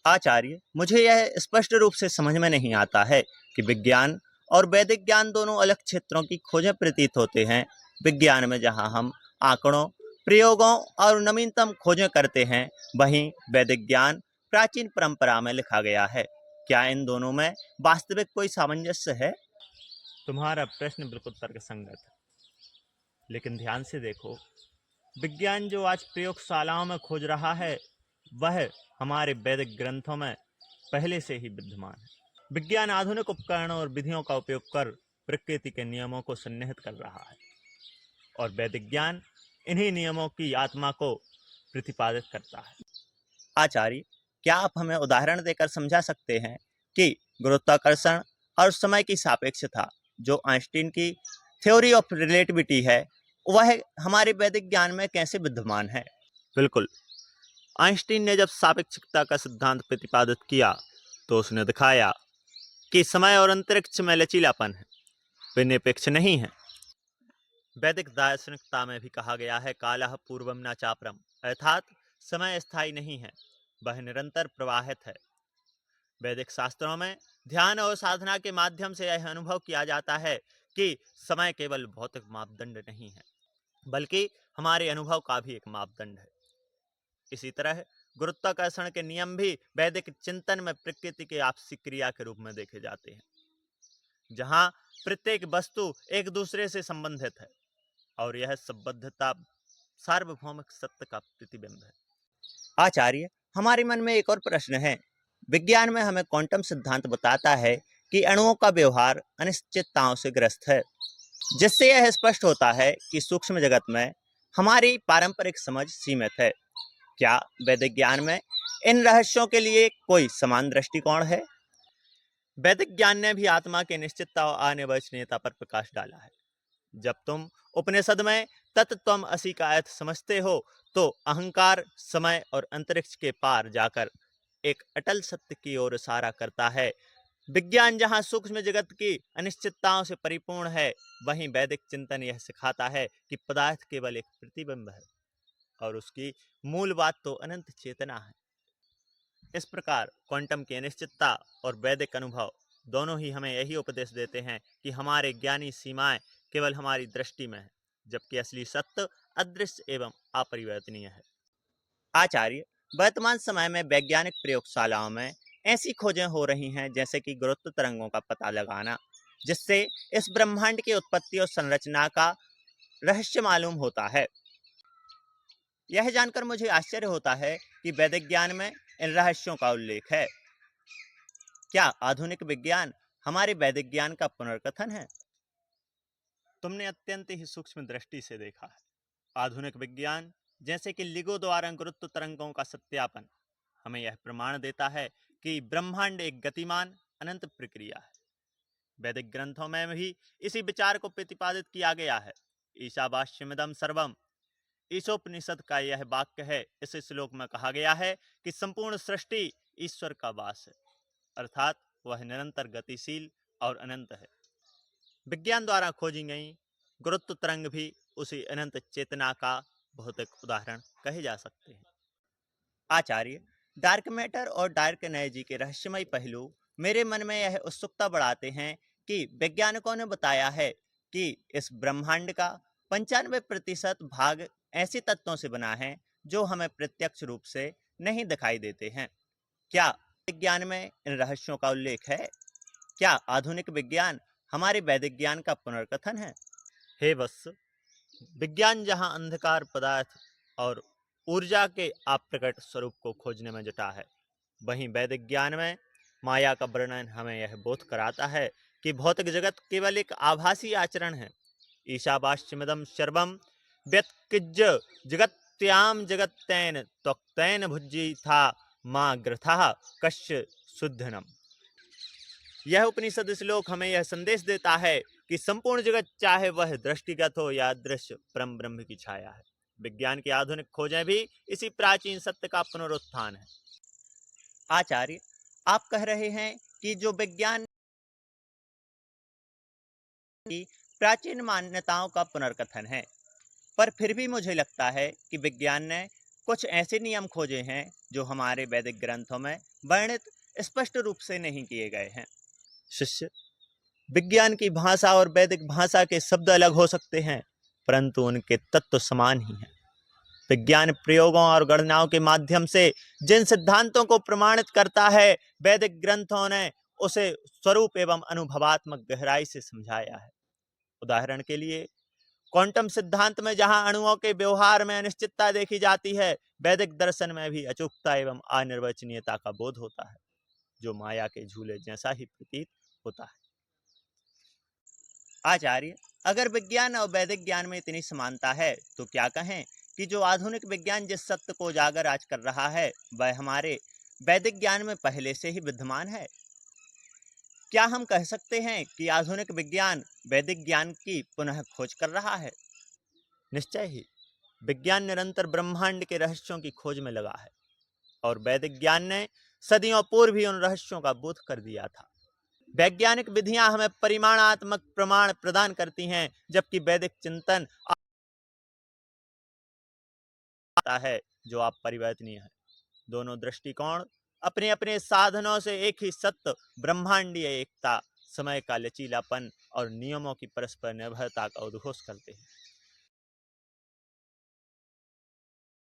आचार्य, मुझे यह स्पष्ट रूप से समझ में नहीं आता है कि विज्ञान और वैदिक ज्ञान दोनों अलग क्षेत्रों की खोजें प्रतीत होते हैं। विज्ञान में जहां हम आंकड़ों, प्रयोगों और नवीनतम खोजें करते हैं, वहीं वैदिक ज्ञान प्राचीन परंपरा में लिखा गया है। क्या इन दोनों में वास्तविक कोई सामंजस्य है? तुम्हारा प्रश्न बिल्कुल तर्कसंगत है, लेकिन ध्यान से देखो। विज्ञान जो आज प्रयोगशालाओं में खोज रहा है, वह हमारे वैदिक ग्रंथों में पहले से ही विद्यमान है। विज्ञान आधुनिक उपकरणों और विधियों का उपयोग कर प्रकृति के नियमों को सन्निहित कर रहा है, और वैदिक ज्ञान इन्हीं नियमों की आत्मा को प्रतिपादित करता है। आचार्य, क्या आप हमें उदाहरण देकर समझा सकते हैं कि गुरुत्वाकर्षण और समय की सापेक्षता, जो आइंस्टीन की थ्योरी ऑफ रिलेटिविटी है, वह हमारे वैदिक ज्ञान में कैसे विद्यमान है? बिल्कुल। आइंस्टीन ने जब सापेक्षता का सिद्धांत प्रतिपादित किया, तो उसने दिखाया कि समय और अंतरिक्ष में लचीलापन है, वे निरपेक्ष नहीं है। वैदिक दार्शनिकता में भी कहा गया है, कालः पूर्वम न चापरम, अर्थात समय स्थायी नहीं है, वह निरंतर प्रवाहित है। वैदिक शास्त्रों में ध्यान और साधना के माध्यम से यह अनुभव किया जाता है कि समय केवल भौतिक मापदंड नहीं है, बल्कि हमारे अनुभव का भी एक मापदंड है। इसी तरह गुरुत्वाकर्षण के नियम भी वैदिक चिंतन में प्रकृति के आपसी क्रिया के रूप में देखे जाते हैं, जहां प्रत्येक वस्तु एक दूसरे से संबंधित है, और यह संबद्धता सार्वभौमिक सत्य का प्रतिबिंब है। आचार्य, हमारे मन में एक और प्रश्न है। विज्ञान में हमें क्वांटम सिद्धांत बताता है कि अणुओं का व्यवहार अनिश्चितताओं से ग्रस्त है, जिससे यह स्पष्ट होता है कि सूक्ष्म जगत में हमारी पारंपरिक समझ सीमित है। क्या वैदिक ज्ञान में इन रहस्यों के लिए कोई समान दृष्टिकोण है? वैदिक ज्ञान ने भी आत्मा के निश्चितता और अनिर्वचनीयता पर प्रकाश डाला है। जब तुम उपनिषद में तत्त्वम असि का अर्थ समझते हो, तो अहंकार समय और अंतरिक्ष के पार जाकर एक अटल सत्य की ओर इशारा करता है। विज्ञान जहां सूक्ष्म जगत की अनिश्चितताओं से परिपूर्ण है, वहीं वैदिक चिंतन यह सिखाता है कि पदार्थ केवल एक प्रतिबिंब है, और उसकी मूल बात तो अनंत चेतना है। इस प्रकार क्वांटम की अनिश्चितता और वैदिक अनुभव दोनों ही हमें यही उपदेश देते हैं कि हमारे ज्ञानी सीमाएं केवल हमारी दृष्टि में है, जबकि असली सत्य अदृश्य एवं अपरिवर्तनीय है। आचार्य, वर्तमान समय में वैज्ञानिक प्रयोगशालाओं में ऐसी खोजें हो रही हैं, जैसे कि गुरुत्व तरंगों का पता लगाना, जिससे इस ब्रह्मांड की उत्पत्ति और संरचना का रहस्य मालूम होता है। यह जानकर मुझे आश्चर्य होता है कि वैदिक ज्ञान में इन रहस्यों का उल्लेख है। क्या आधुनिक विज्ञान हमारे वैदिक ज्ञान का पुनर्कथन है? तुमने अत्यंत ही सूक्ष्म दृष्टि से देखा है। आधुनिक विज्ञान, जैसे कि लिगो द्वारा गुरुत्व तरंगों का सत्यापन, हमें यह प्रमाण देता है कि ब्रह्मांड एक गतिमान अनंत प्रक्रिया है। वैदिक ग्रंथों में भी इसी विचार को प्रतिपादित किया गया है। ईशावास्यमिदं सर्वम, ईशोपनिषद का यह वाक्य है। इस श्लोक में कहा गया है कि संपूर्ण सृष्टि ईश्वर का वास है, अर्थात वह निरंतर गतिशील और अनंत है। विज्ञान द्वारा खोजी गई गुरुत्व तरंग भी उसी अनंत चेतना का भौतिक उदाहरण कहे जा सकते हैं। आचार्य, डार्क मैटर और डार्क एनर्जी के रहस्यमय पहलू मेरे मन में यह उत्सुकता बढ़ाते हैं कि वैज्ञानिकों ने बताया है कि इस ब्रह्मांड का 95% भाग ऐसे तत्वों से बना है जो हमें प्रत्यक्ष रूप से नहीं दिखाई देते हैं। क्या विज्ञान में इन रहस्यों का उल्लेख है? क्या आधुनिक विज्ञान हमारे वैदिक ज्ञान का पुनर्कथन है? हे वत्स, विज्ञान जहां अंधकार पदार्थ और ऊर्जा के अप्रकट स्वरूप को खोजने में जुटा है, वहीं वैदिक ज्ञान में माया का वर्णन हमें यह बोध कराता है कि भौतिक जगत केवल एक आभासी आचरण है। ईशावास्यमिदं सर्वं व्यत्किज्य जगत्याम जगत्तैन त्वक्तैन भुज्जी था माँ ग्रथा कश्य शुद्धनम। यह उपनिषद श्लोक हमें यह संदेश देता है कि संपूर्ण जगत, चाहे वह दृष्टिगत हो या दृश्य, परम ब्रह्म की छाया है। विज्ञान की आधुनिक खोजें भी इसी प्राचीन सत्य का पुनरुत्थान है। आचार्य, आप कह रहे हैं कि जो विज्ञान की प्राचीन मान्यताओं का पुनर्कथन है, पर फिर भी मुझे लगता है कि विज्ञान ने कुछ ऐसे नियम खोजे हैं जो हमारे वैदिक ग्रंथों में वर्णित स्पष्ट रूप से नहीं किए गए हैं। शिष्य, विज्ञान की भाषा और वैदिक भाषा के शब्द अलग हो सकते हैं, परंतु उनके तत्व समान ही हैं। विज्ञान प्रयोगों और गणनाओं के माध्यम से जिन सिद्धांतों को प्रमाणित करता है, वैदिक ग्रंथों ने उसे स्वरूप एवं अनुभवात्मक गहराई से समझाया है। उदाहरण के लिए, क्वांटम सिद्धांत में जहां अणुओं के व्यवहार में अनिश्चितता देखी जाती है, वैदिक दर्शन में भी अचूकता एवं अनिर्वचनीयता का बोध होता है, जो माया के झूले जैसा ही प्रतीत होता है। आचार्य, अगर विज्ञान और वैदिक ज्ञान में इतनी समानता है तो क्या कहें कि जो आधुनिक विज्ञान जिस सत्य को उजागर आज कर रहा है वह हमारे वैदिक ज्ञान में पहले से ही विद्यमान है? क्या हम कह सकते हैं कि आधुनिक विज्ञान वैदिक ज्ञान की पुनः खोज कर रहा है? निश्चय ही विज्ञान निरंतर ब्रह्मांड के रहस्यों की खोज में लगा है, और वैदिक ज्ञान ने सदियों पूर्व ही उन रहस्यों का बोध कर दिया था। वैज्ञानिक विधियां हमें परिमाणात्मक प्रमाण प्रदान करती हैं, जबकि वैदिक चिंतन आता है जो आप परिवर्तनीय है। दोनों दृष्टिकोण अपने अपने साधनों से एक ही सत्य, ब्रह्मांडीय एकता, समय का लचीलापन और नियमों की परस्पर निर्भरता का उद्घोष करते हैं।